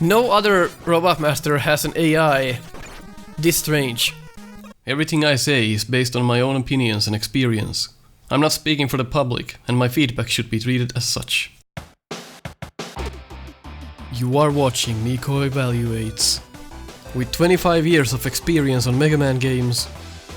No other Robot Master has an AI this strange. Everything I say is based on my own opinions and experience. I'm not speaking for the public, and my feedback should be treated as such. You are watching Nico Evaluates. With 25 years of experience on Mega Man games,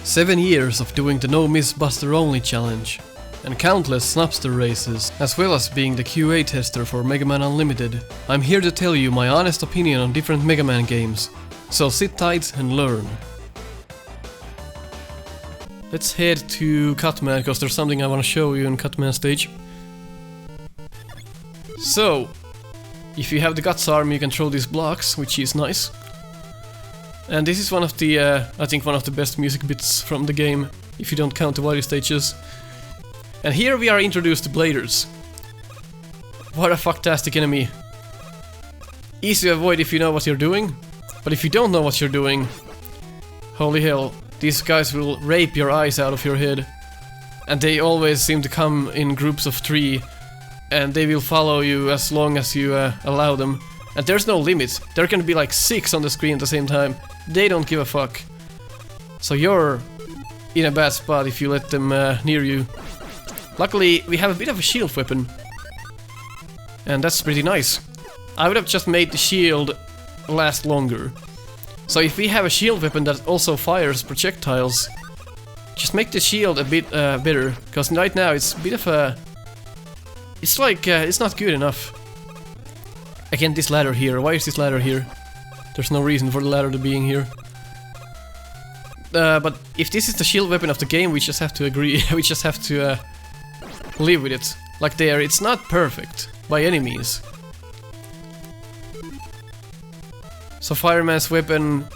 7 years of doing the No Miss Buster Only challenge, and countless Snupster Races, as well as being the QA tester for Mega Man Unlimited, I'm here to tell you my honest opinion on different Mega Man games, so sit tight and learn. Let's head to Cutman, because there's something I want to show you in Cutman stage. So, if you have the Guts arm you can throw these blocks, which is nice. And this is one of the, I think one of the best music bits from the game, if you don't count the Wily stages. And here we are introduced to Bladers. What a fucktastic enemy. Easy to avoid if you know what you're doing, but if you don't know what you're doing, holy hell, these guys will rape your eyes out of your head. And they always seem to come in groups of 3, and they will follow you as long as you allow them. And there's no limit, there can be like 6 on the screen at the same time. They don't give a fuck. So you're in a bad spot if you let them near you. Luckily, we have a bit of a shield weapon. And that's pretty nice. I would have just made the shield last longer. So if we have a shield weapon that also fires projectiles, just make the shield a bit better. Because right now it's a bit of a... It's like, it's not good enough. Again, this ladder here. Why is this ladder here? There's no reason for the ladder to being here. But if this is the shield weapon of the game, we just have to agree. We just have to live with it. Like there, it's not perfect by any means. So Fireman's weapon,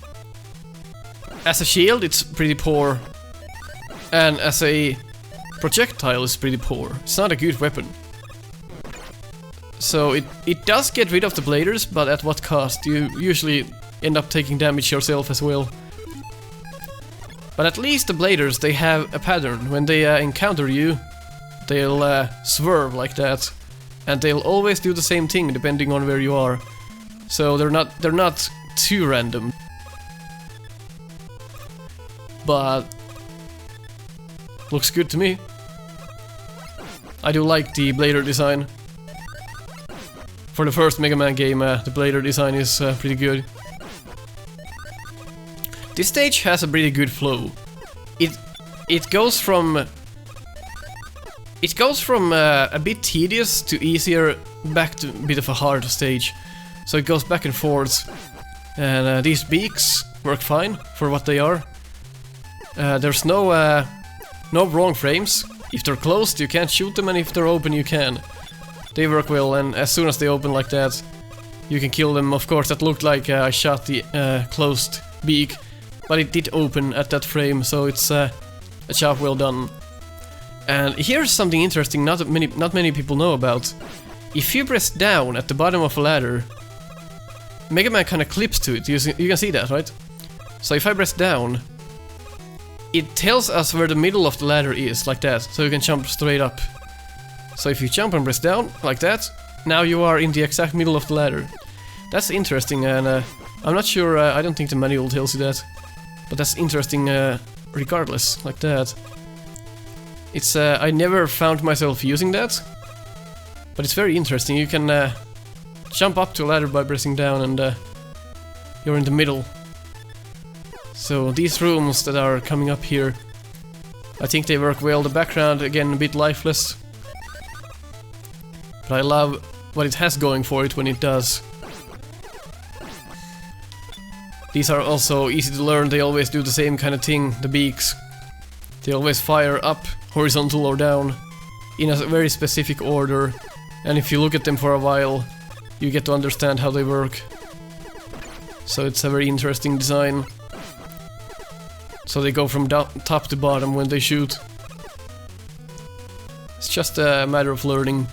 as a shield, it's pretty poor, and as a projectile, it's pretty poor. It's not a good weapon. So it does get rid of the bladers, but at what cost? You usually end up taking damage yourself as well. But at least the bladers, they have a pattern. When they encounter you, they'll swerve like that, and they'll always do the same thing depending on where you are. So they're not too random. But looks good to me. I do like the blader design. For the first Mega Man game, the blader design is pretty good. This stage has a pretty good flow. It goes from a bit tedious to easier back to a bit of a hard stage. So it goes back and forth, and these beaks work fine for what they are. There's no wrong frames. If they're closed, you can't shoot them, and if they're open, you can. They work well, and as soon as they open like that, you can kill them. Of course, that looked like I shot the closed beak, but it did open at that frame, so it's a job well done. And here's something interesting not many people know about. If you press down at the bottom of a ladder, Mega Man kinda clips to it. You can see that, right? So if I press down, it tells us where the middle of the ladder is, like that, so you can jump straight up. So if you jump and press down, like that, now you are in the exact middle of the ladder. That's interesting, and I'm not sure, I don't think the manual tells you that. But that's interesting regardless, like that. It's, I never found myself using that, but it's very interesting. You can jump up to a ladder by pressing down, and you're in the middle. So these rooms that are coming up here, I think they work well. The background, again, a bit lifeless. But I love what it has going for it when it does. These are also easy to learn. They always do the same kind of thing, the beaks. They always fire up, horizontal or down, in a very specific order. And if you look at them for a while, you get to understand how they work. So it's a very interesting design. So they go from top to bottom when they shoot. It's just a matter of learning.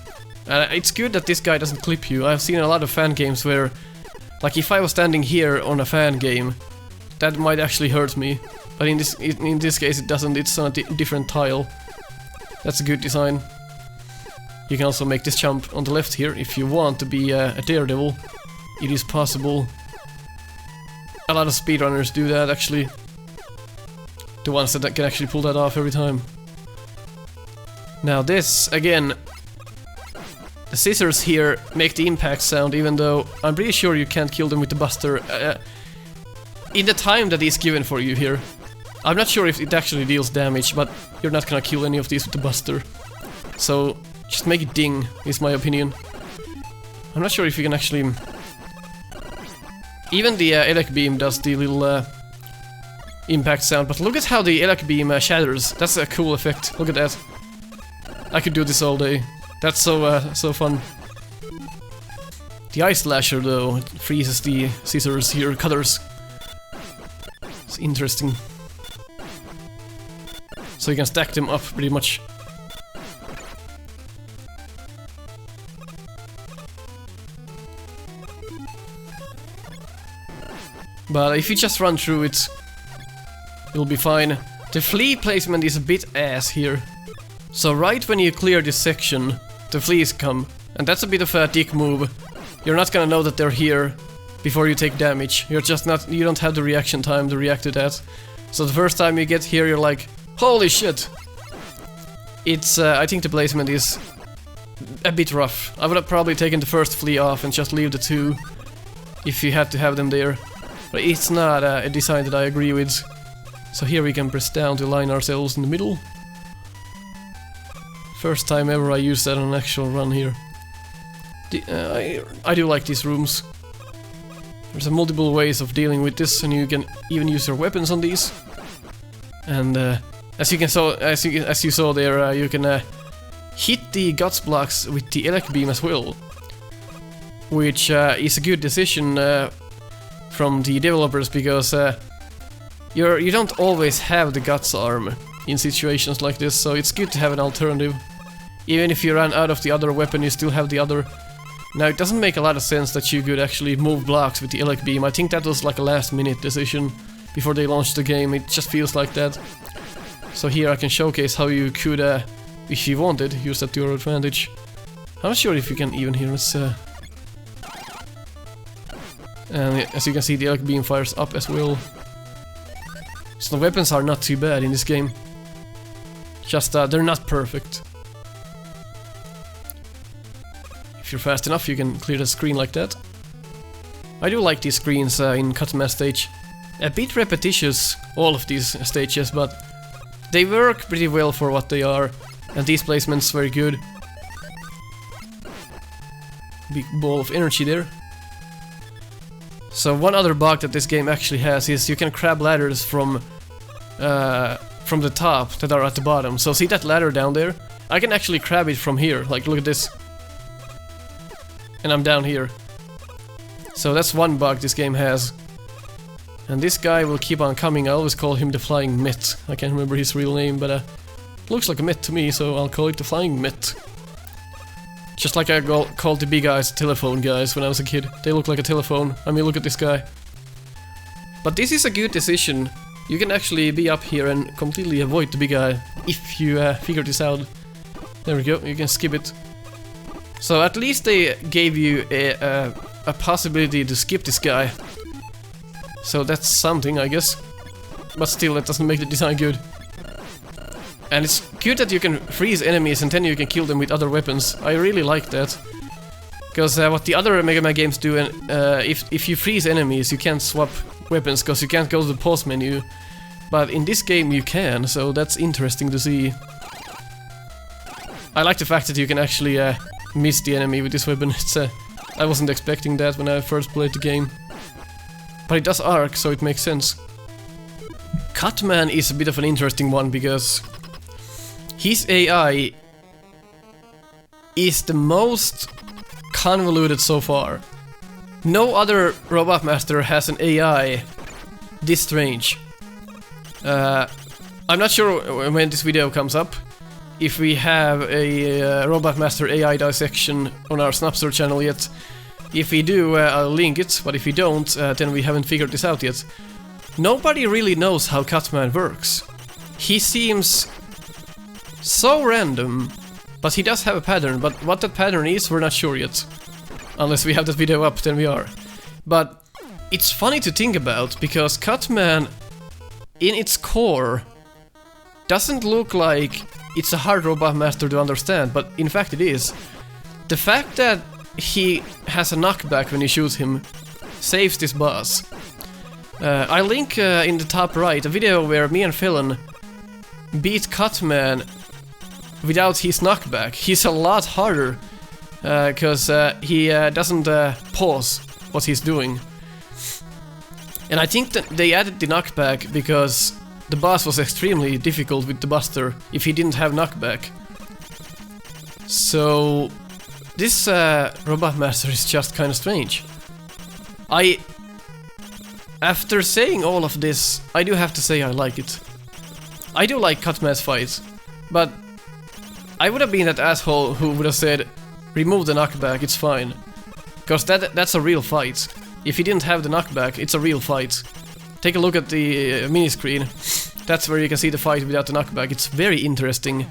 It's good that this guy doesn't clip you. I've seen a lot of fan games where, like, if I was standing here on a fan game, that might actually hurt me. But in this case it doesn't, it's on a different tile. That's a good design. You can also make this jump on the left here if you want to be a daredevil. it is possible. A lot of speedrunners do that, actually. The ones that can actually pull that off every time. Now this, again, the scissors here make the impact sound, even though I'm pretty sure you can't kill them with the buster in the time that is given for you here. I'm not sure if it actually deals damage, but you're not gonna kill any of these with the buster. So just make it ding, is my opinion. I'm not sure if you can actually... Even the elec beam does the little impact sound, but look at how the elec beam shatters. That's a cool effect. Look at that. I could do this all day. That's so fun. The ice slasher though, it freezes the scissors here, cutters. It's interesting. So you can stack them up pretty much. But if you just run through it, you'll be fine. The flea placement is a bit ass here. So right when you clear this section, the fleas come. And that's a bit of a dick move. You're not gonna know that they're here before you take damage. You don't have the reaction time to react to that. So the first time you get here, you're like, holy shit! It's, I think the placement is a bit rough. I would have probably taken the first flea off and just leave the two if you had to have them there. But it's not a design that I agree with. So here we can press down to line ourselves in the middle. First time ever I used that on an actual run here. I do like these rooms. There's multiple ways of dealing with this, and you can even use your weapons on these. And as you saw there, you can hit the guts blocks with the elec beam as well, which is a good decision from the developers, because you don't always have the guts arm in situations like this, so it's good to have an alternative. Even if you run out of the other weapon, you still have the other. Now, it doesn't make a lot of sense that you could actually move blocks with the elec beam. I think that was like a last-minute decision before they launched the game. It just feels like that. So here I can showcase how you could, if you wanted, use that to your advantage. I'm not sure if you can even hear us. And as you can see, the elec beam fires up as well. So the weapons are not too bad in this game. Just they're not perfect. If you're fast enough, you can clear the screen like that. I do like these screens in Cutman stage. A bit repetitious, all of these stages, but they work pretty well for what they are. And these placements very good. Big ball of energy there. So one other bug that this game actually has is you can grab ladders from the top that are at the bottom. So see that ladder down there? I can actually grab it from here. Like, look at this. And I'm down here. So that's one bug this game has. And this guy will keep on coming. I always call him the Flying Mitt. I can't remember his real name, but looks like a mitt to me, so I'll call it the Flying Mitt. Just like I called the big guys telephone guys when I was a kid. They look like a telephone. I mean, look at this guy. But this is a good decision. You can actually be up here and completely avoid the big guy if you figure this out. There we go, you can skip it. So at least they gave you a possibility to skip this guy. So that's something, I guess. But still, that doesn't make the design good. And it's good that you can freeze enemies and then you can kill them with other weapons. I really like that. Because what the other Mega Man games do, and if you freeze enemies, you can't swap weapons because you can't go to the pause menu. But in this game you can, so that's interesting to see. I like the fact that you can actually miss the enemy with this weapon. It's I wasn't expecting that when I first played the game. But it does arc, so it makes sense. Cutman is a bit of an interesting one because his AI is the most convoluted so far. No other Robot Master has an AI this strange. I'm not sure when this video comes up if we have a Robot Master AI dissection on our Snupster channel yet. If we do, I'll link it, but if we don't, then we haven't figured this out yet. Nobody really knows how Cutman works. He seems so random, but he does have a pattern, but what that pattern is, we're not sure yet. Unless we have that video up, then we are. But it's funny to think about, because Cutman, in its core, doesn't look like it's a hard Robot Master to understand, but in fact it is. The fact that he has a knockback when you shoot him saves this boss. I link in the top right a video where me and Philin beat Cutman without his knockback. He's a lot harder, because he doesn't pause what he's doing. And I think that they added the knockback because the boss was extremely difficult with the Buster if he didn't have knockback. So this Robot Master is just kind of strange. After saying all of this, I do have to say I like it. I do like Cutman's fights, but I would have been that asshole who would have said, remove the knockback, it's fine. Because that's a real fight. If he didn't have the knockback, it's a real fight. Take a look at the mini screen. That's where you can see the fight without the knockback. It's very interesting.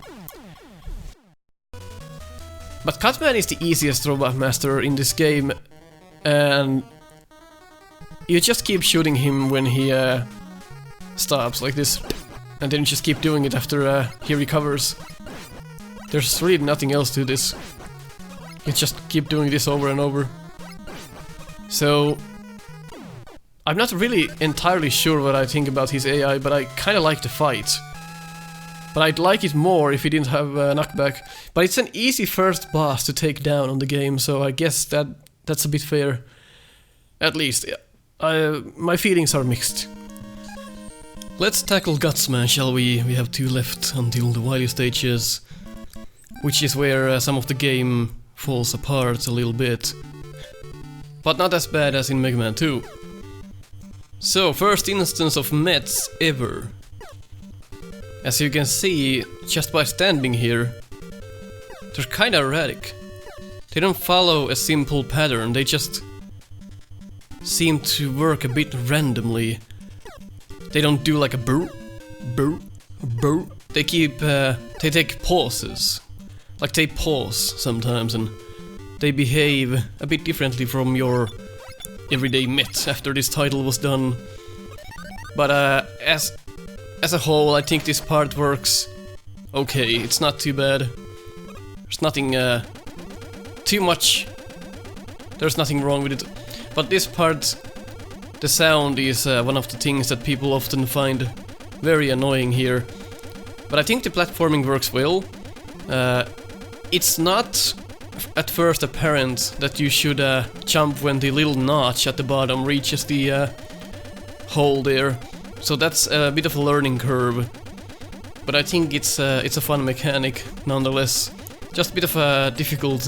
But Cutman is the easiest Robot Master in this game, and you just keep shooting him when he stops like this, and then you just keep doing it after he recovers. There's really nothing else to this. You just keep doing this over and over. So I'm not really entirely sure what I think about his AI, but I kinda like the fight. But I'd like it more if he didn't have knockback. But it's an easy first boss to take down on the game, so I guess that's a bit fair. At least, my feelings are mixed. Let's tackle Gutsman, shall we? We have 2 left until the Wily stages, which is where some of the game falls apart a little bit. But not as bad as in Mega Man 2. So, first instance of Mets ever. As you can see, just by standing here, they're kinda erratic. They don't follow a simple pattern, they just seem to work a bit randomly. They don't do like a brr, brr, brr. They take pauses. Like they pause sometimes, and they behave a bit differently from your everyday Met after this title was done. But as a whole, I think this part works okay. It's not too bad. There's nothing too much. There's nothing wrong with it. But this part, the sound is one of the things that people often find very annoying here. But I think the platforming works well. It's not at first apparent that you should jump when the little notch at the bottom reaches the hole there. So that's a bit of a learning curve. But I think it's a fun mechanic nonetheless. Just a bit of a difficult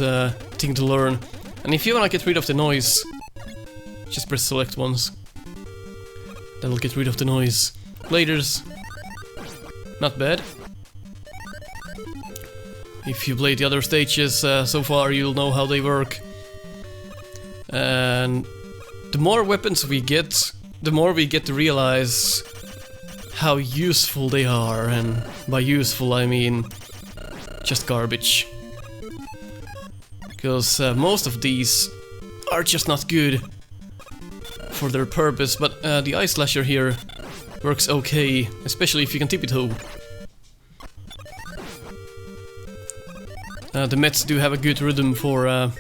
thing to learn. And if you wanna get rid of the noise, just press select once. That'll get rid of the noise. Bladers, not bad. If you played the other stages so far, you'll know how they work. And the more weapons we get, the more we get to realize how useful they are. And by useful I mean just garbage. Because most of these are just not good for their purpose, but the Ice Slasher here works okay, especially if you can tippy-toe. The Mets do have a good rhythm for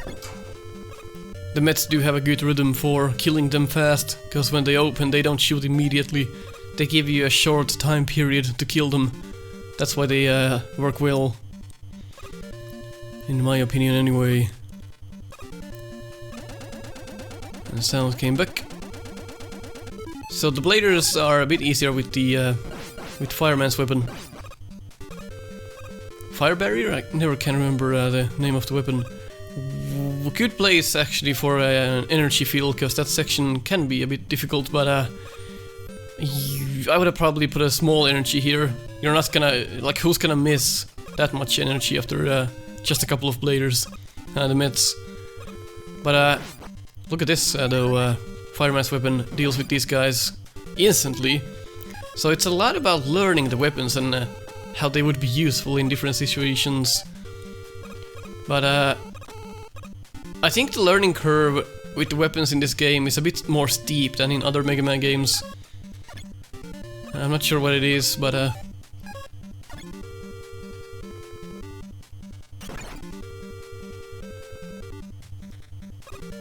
killing them fast, because when they open they don't shoot immediately. They give you a short time period to kill them. That's why they work well. In my opinion anyway. And the sound came back. So the bladers are a bit easier with the with Fireman's weapon. Fire barrier? I never can remember the name of the weapon. Good place actually for an energy field, because that section can be a bit difficult, but I would have probably put a small energy here. You're not gonna, like, who's gonna miss that much energy after just a couple of bladers, the Mets. But look at this though, Fireman's weapon deals with these guys instantly. So it's a lot about learning the weapons and how they would be useful in different situations. But I think the learning curve with the weapons in this game is a bit more steep than in other Mega Man games. I'm not sure what it is, but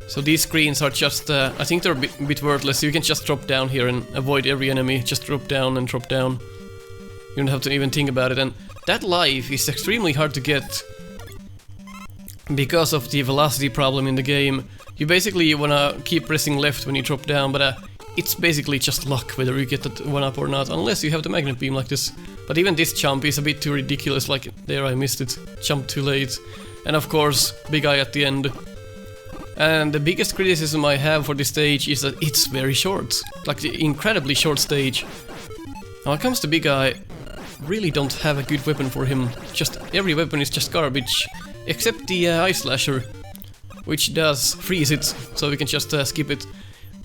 so these screens are just, I think they're a bit worthless. You can just drop down here and avoid every enemy. Just drop down and drop down. You don't have to even think about it. And that life is extremely hard to get because of the velocity problem in the game. You basically wanna keep pressing left when you drop down, but it's basically just luck whether you get that one up or not, unless you have the magnet beam like this. But even this jump is a bit too ridiculous, like there I missed it, jumped too late. And of course, big eye at the end. And the biggest criticism I have for this stage is that it's very short, like the incredibly short stage. Now when it comes to Big Eye, really don't have a good weapon for him. Just every weapon is just garbage, except the Ice Slasher, which does freeze it, so we can just skip it.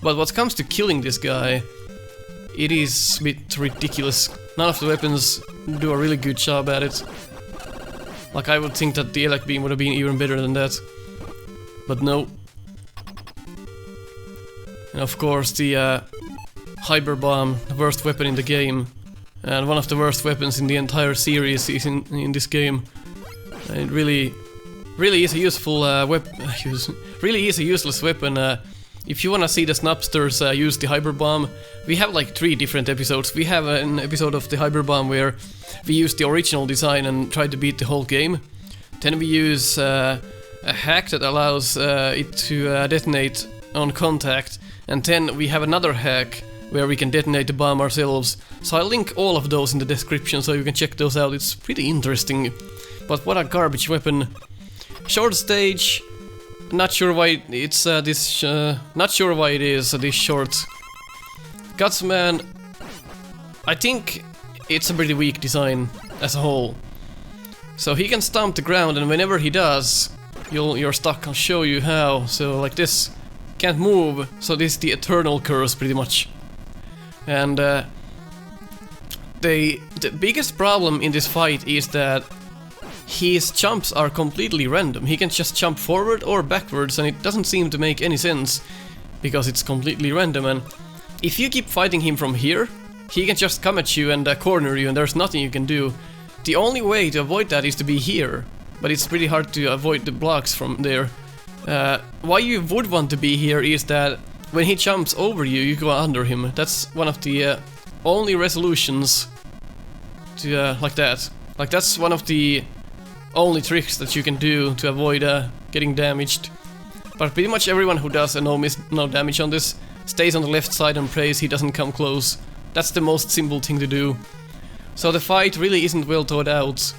But what comes to killing this guy, it is a bit ridiculous. None of the weapons do a really good job at it. Like I would think that the Elec Beam would have been even better than that, but no. And of course the Hyper Bomb, the worst weapon in the game, and one of the worst weapons in the entire series is in this game. And it really is a useful really is a useless weapon. If you wanna see the Snupsters use the Hyper Bomb, we have like 3 different episodes. We have an episode of the Hyper Bomb where we use the original design and try to beat the whole game. Then we use a hack that allows it to detonate on contact, and then we have another hack where we can detonate the bomb ourselves. So I'll link all of those in the description so you can check those out. It's pretty interesting. But what a garbage weapon. Short stage. Not sure why it's not sure why it is this short. Gutsman, I think it's a pretty weak design as a whole. So he can stomp the ground, and whenever he does, you're stuck. I'll show you how. So like this, can't move. So this is the eternal curse, pretty much. And the biggest problem in this fight is that his jumps are completely random. He can just jump forward or backwards, and it doesn't seem to make any sense because it's completely random. And if you keep fighting him from here, he can just come at you and corner you, and there's nothing you can do. The only way to avoid that is to be here, but it's pretty hard to avoid the blocks from there. Why you would want to be here is that when he jumps over you, you go under him. That's one of the only resolutions to like that. Like that's one of the only tricks that you can do to avoid getting damaged. But pretty much everyone who does a no damage on this stays on the left side and prays he doesn't come close. That's the most simple thing to do. So the fight really isn't well thought out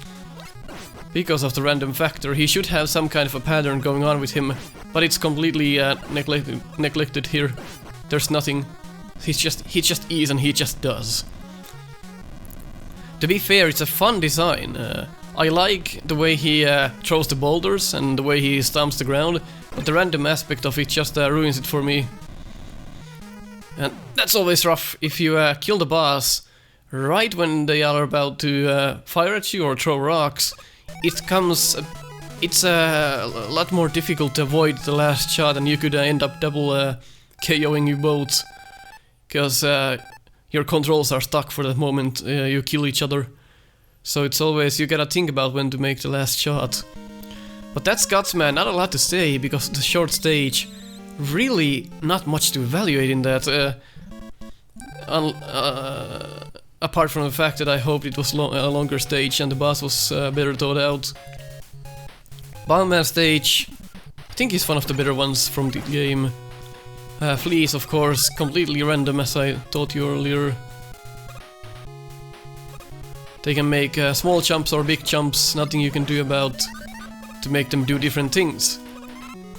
because of the random factor. He should have some kind of a pattern going on with him, but it's completely neglected here. There's nothing. He just is, and he just does. To be fair, it's a fun design. I like the way he throws the boulders and the way he stomps the ground, but the random aspect of it just ruins it for me. And that's always rough if you kill the boss right when they are about to fire at you or throw rocks. It's a lot more difficult to avoid the last shot, and you could end up double KOing you both, because your controls are stuck for that moment you kill each other. So it's always, you gotta think about when to make the last shot. But that's Gutsman, not a lot to say because the short stage, really not much to evaluate in that. Apart from the fact that I hoped it was a longer stage and the boss was better thought out. Bomberman stage, I think is one of the better ones from the game. Fleas, of course, completely random as I told you earlier. They can make small jumps or big jumps, nothing you can do about to make them do different things.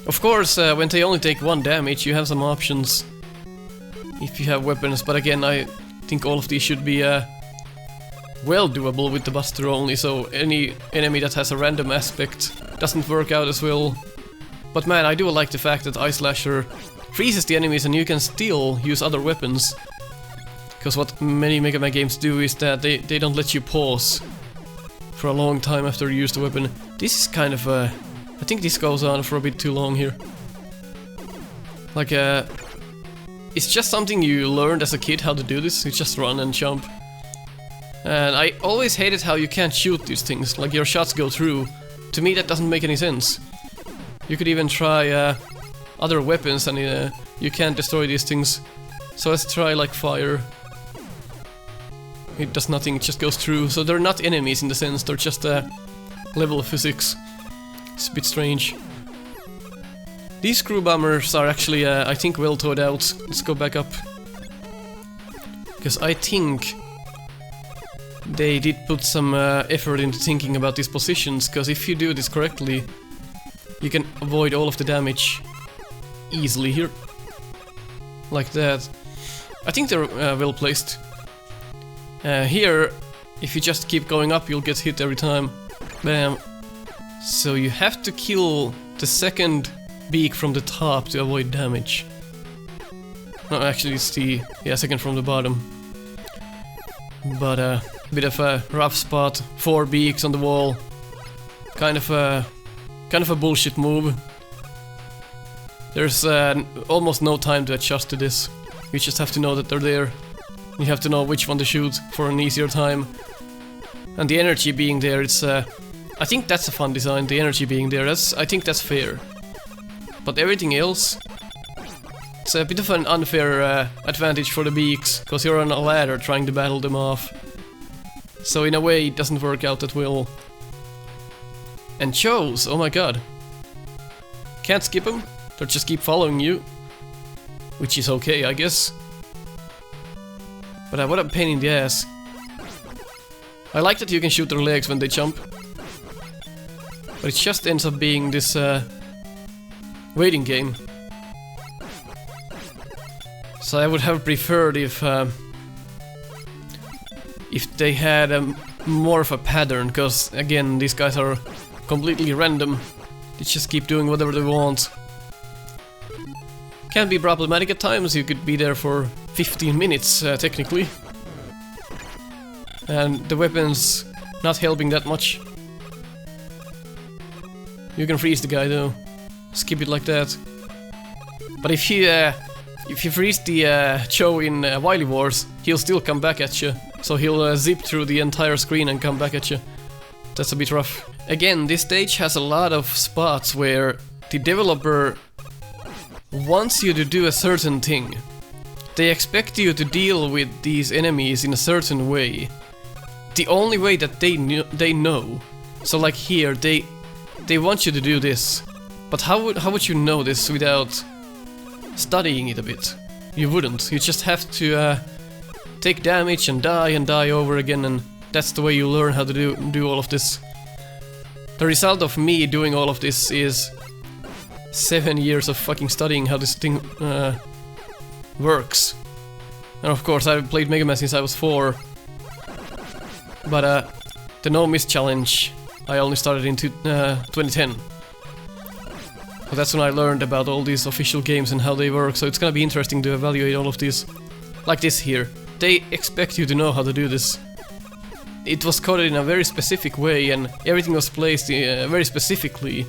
Of course, when they only take 1 damage, you have some options if you have weapons, but again, I think all of these should be well doable with the Buster only, so any enemy that has a random aspect doesn't work out as well. But man, I do like the fact that Ice Slasher freezes the enemies and you can still use other weapons. Because what many Mega Man games do is that they don't let you pause for a long time after you use the weapon. This is kind of I think this goes on for a bit too long here. Like, it's just something you learned as a kid how to do this. You just run and jump. And I always hated how you can't shoot these things, like your shots go through. To me that doesn't make any sense. You could even try other weapons and you can't destroy these things. So let's try like fire. It does nothing, it just goes through. So they're not enemies in the sense, they're just a level of physics. It's a bit strange. These crew bombers are actually, I think, well thought out. Let's go back up. Because I think they did put some effort into thinking about these positions, because if you do this correctly, you can avoid all of the damage easily here. Like that. I think they're well placed. Here, if you just keep going up, you'll get hit every time. Bam. So you have to kill the second beak from the top to avoid damage. No, actually it's the second from the bottom. But a bit of a rough spot. 4 beaks on the wall. Kind of a bullshit move. There's almost no time to adjust to this. You just have to know that they're there. You have to know which one to shoot for an easier time. And the energy being there, it's I think that's a fun design, the energy being there. I think that's fair. But everything else, it's a bit of an unfair advantage for the beaks, because you're on a ladder trying to battle them off. So in a way it doesn't work out that well. And shows, oh my god. Can't skip them, they'll just keep following you. Which is okay, I guess. But what a pain in the ass. I like that you can shoot their legs when they jump. But it just ends up being this waiting game. So I would have preferred if they had more of a pattern, because again these guys are completely random. They just keep doing whatever they want. Can be problematic at times, you could be there for 15 minutes technically. And the weapons not helping that much. You can freeze the guy though. Skip it like that. But if you freeze the Cho in Wily Wars, he'll still come back at you. So he'll zip through the entire screen and come back at you. That's a bit rough. Again, this stage has a lot of spots where the developer wants you to do a certain thing. They expect you to deal with these enemies in a certain way. The only way that they know. So like here, they want you to do this. But how would you know this without studying it a bit? You wouldn't. You just have to take damage and die over again, and that's the way you learn how to do all of this. The result of me doing all of this is 7 years of fucking studying how this thing works. And of course I've played Mega Man since I was 4. But the No Miss Challenge I only started in 2010. So that's when I learned about all these official games and how they work, so it's gonna be interesting to evaluate all of these. Like this here. They expect you to know how to do this. It was coded in a very specific way and everything was placed very specifically.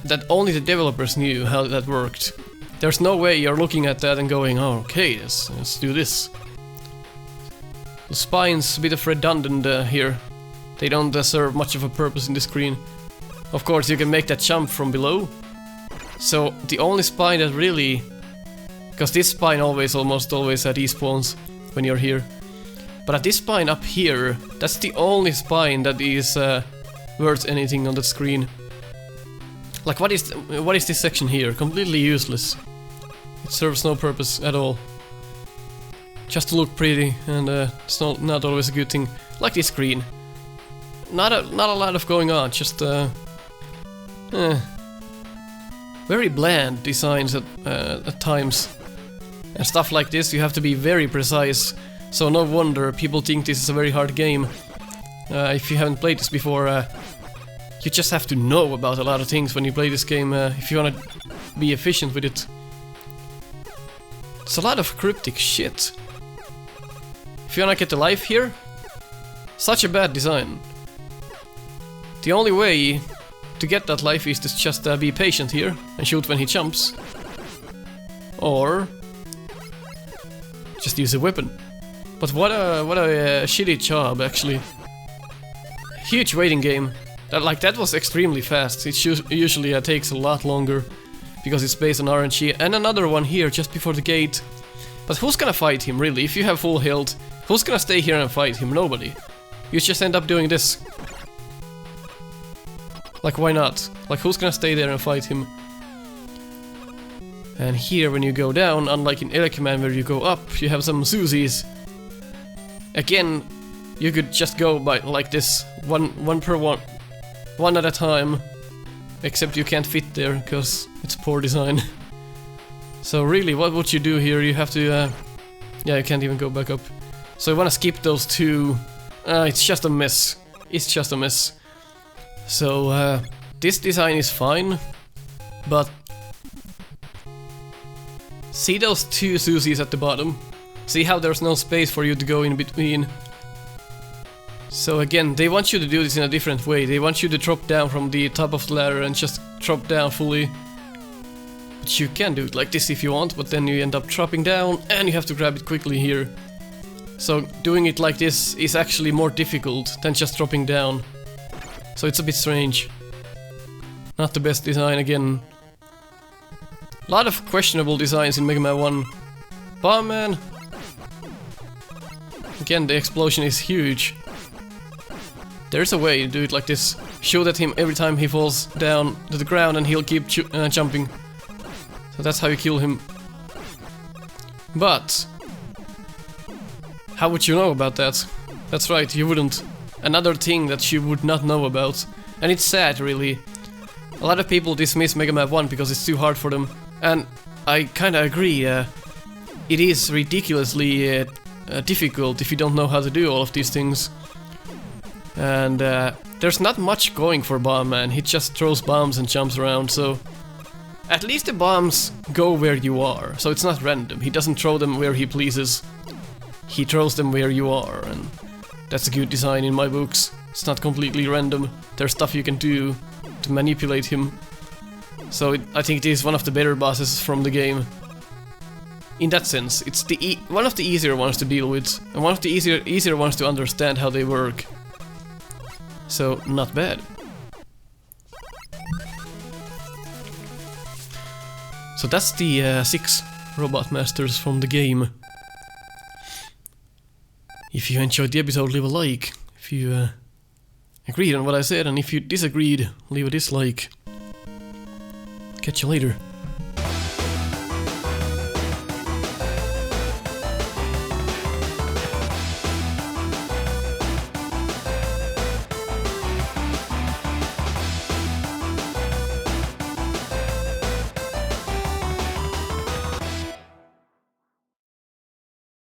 That only the developers knew how that worked. There's no way you're looking at that and going, oh, okay, let's do this. The spine's a bit of redundant here. They don't serve much of a purpose in the screen. Of course, you can make that jump from below. So the only spine that really... Because this spine almost always despawns when you're here. But at this spine up here, that's the only spine that is worth anything on that screen. Like what is this section here? Completely useless. It serves no purpose at all. Just to look pretty, and it's not always a good thing. Like this screen. Not a lot of going on, just very bland designs at times. And stuff like this, you have to be very precise. So no wonder people think this is a very hard game. If you haven't played this before, you just have to know about a lot of things when you play this game if you want to be efficient with it. It's a lot of cryptic shit. If you want to get the life here, such a bad design. The only way to get that life is to just be patient here and shoot when he jumps. or just use a weapon. But what a shitty job, actually. Huge waiting game. That was extremely fast. It usually takes a lot longer because it's based on RNG. And another one here just before the gate. But who's gonna fight him, really? If you have full health, who's gonna stay here and fight him? Nobody. You just end up doing this. Like, why not? Like, who's gonna stay there and fight him? And here, when you go down, unlike in Command where you go up, you have some Susies. Again, you could just go by like this, one per one at a time. Except you can't fit there, because it's poor design. So really, what would you do here? You have to, yeah, you can't even go back up. So you wanna skip those two. It's just a mess. It's just a mess. So, this design is fine, but see those two Susies at the bottom? See how there's no space for you to go in between? So again, they want you to do this in a different way. They want you to drop down from the top of the ladder and just drop down fully. But you can do it like this if you want, but then you end up dropping down and you have to grab it quickly here. So doing it like this is actually more difficult than just dropping down. So it's a bit strange. Not the best design again. A lot of questionable designs in Mega Man 1. Bomb Man! Again, the explosion is huge. There's a way to do it like this. Shoot at him every time he falls down to the ground and he'll keep jumping. So that's how you kill him. But how would you know about that? That's right, you wouldn't. Another thing that you would not know about. And it's sad, really. A lot of people dismiss Mega Man 1 because it's too hard for them. And I kinda agree. It is ridiculously difficult if you don't know how to do all of these things. And there's not much going for Bomb Man. He just throws bombs and jumps around, so at least the bombs go where you are, so it's not random. He doesn't throw them where he pleases. He throws them where you are, and that's a good design in my books. It's not completely random. There's stuff you can do to manipulate him. So I think it is one of the better bosses from the game. In that sense, it's the one of the easier ones to deal with, and one of the easier ones to understand how they work. So, not bad. So that's the 6 Robot Masters from the game. If you enjoyed the episode, leave a like. If you agreed on what I said, and if you disagreed, leave a dislike. Catch you later.